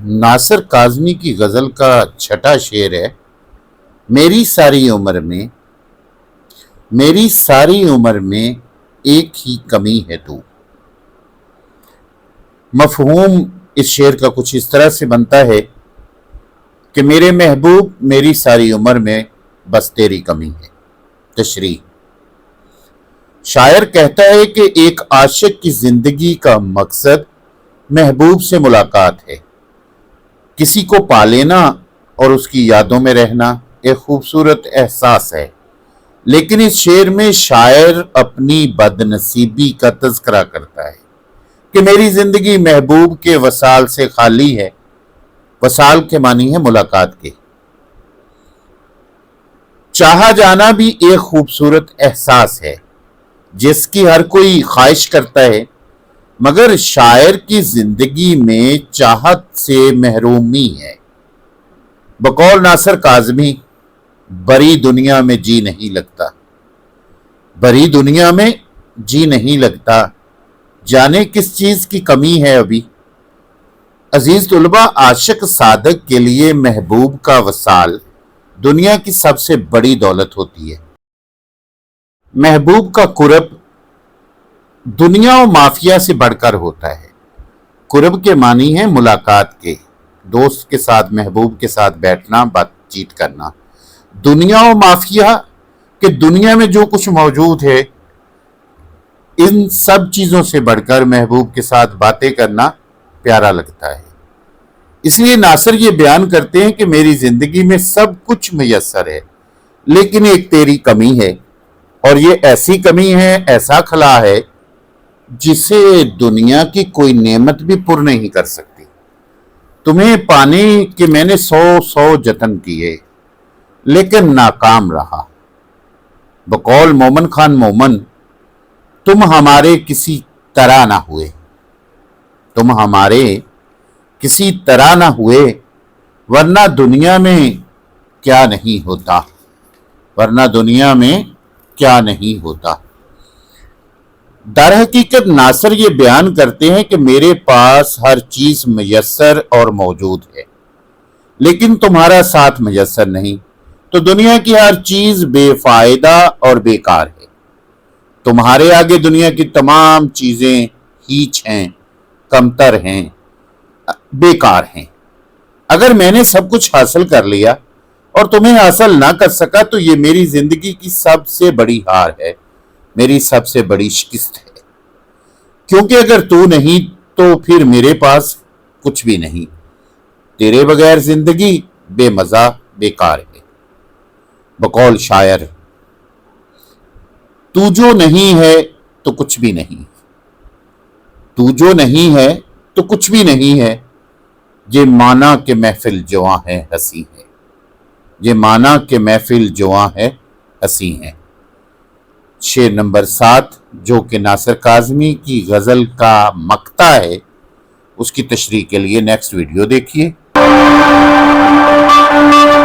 नासिर काज़मी की गज़ल का छठा शेर है। मेरी सारी उम्र में एक ही कमी है तू। मफ़हूम इस शेर का कुछ इस तरह से बनता है कि मेरे महबूब, मेरी सारी उम्र में बस तेरी कमी है। तशरीह, शायर कहता है कि एक आशिक की जिंदगी का मकसद महबूब से मुलाकात है। किसी को पा लेना और उसकी यादों में रहना एक खूबसूरत एहसास है, लेकिन इस शेर में शायर अपनी बदनसीबी का तज़किरा करता है कि मेरी जिंदगी महबूब के वसाल से खाली है। वसाल के मानी है मुलाकात के। चाहा जाना भी एक खूबसूरत एहसास है जिसकी हर कोई ख्वाहिश करता है, मगर शायर की जिंदगी में चाहत से महरूमी है। बकौल नासिर काज़मी, बड़ी दुनिया में जी नहीं लगता, बड़ी दुनिया में जी नहीं लगता, जाने किस चीज की कमी है अभी। अजीज तुलबा, आशिक सादक के लिए महबूब का वसाल दुनिया की सबसे बड़ी दौलत होती है। महबूब का कुर्ब दुनिया और माफिया से बढ़कर होता है। कुर्ब के मानी है मुलाकात के, दोस्त के साथ, महबूब के साथ बैठना, बातचीत करना। दुनिया और माफिया कि दुनिया में जो कुछ मौजूद है, इन सब चीजों से बढ़कर महबूब के साथ बातें करना प्यारा लगता है। इसलिए नासिर ये बयान करते हैं कि मेरी जिंदगी में सब कुछ मुयस्सर है, लेकिन एक तेरी कमी है, और ये ऐसी कमी है, ऐसा खला है जिसे दुनिया की कोई नेमत भी पुर नहीं कर सकती। तुम्हें पाने के मैंने 100 जतन किए, लेकिन नाकाम रहा। बकौल मोमन खान मोमन, तुम हमारे किसी तरह ना हुए, तुम हमारे किसी तरह ना हुए, वरना दुनिया में क्या नहीं होता, वरना दुनिया में क्या नहीं होता। दर हकीकत नासिर ये बयान करते हैं कि मेरे पास हर चीज मुयस्सर और मौजूद है, लेकिन तुम्हारा साथ मुयस्सर नहीं, तो दुनिया की हर चीज बेफायदा और बेकार है। तुम्हारे आगे दुनिया की तमाम चीजें हीच हैं, कमतर हैं, बेकार हैं। अगर मैंने सब कुछ हासिल कर लिया और तुम्हें हासिल ना कर सका, तो ये मेरी जिंदगी की सबसे बड़ी हार है, मेरी सबसे बड़ी शिकस्त है। क्योंकि अगर तू नहीं तो फिर मेरे पास कुछ भी नहीं। तेरे बगैर जिंदगी बेमजा, बेकार है। बकौल शायर, तू जो नहीं है तो कुछ भी नहीं, तू जो नहीं है तो कुछ भी नहीं है। ये माना के महफिल जुआ है, हंसी है, ये माना के महफिल जुआ है, हंसी है। शेर नंबर 7, जो कि नासिर काज़मी की गजल का मक्ता है, उसकी तशरीह के लिए नेक्स्ट वीडियो देखिए।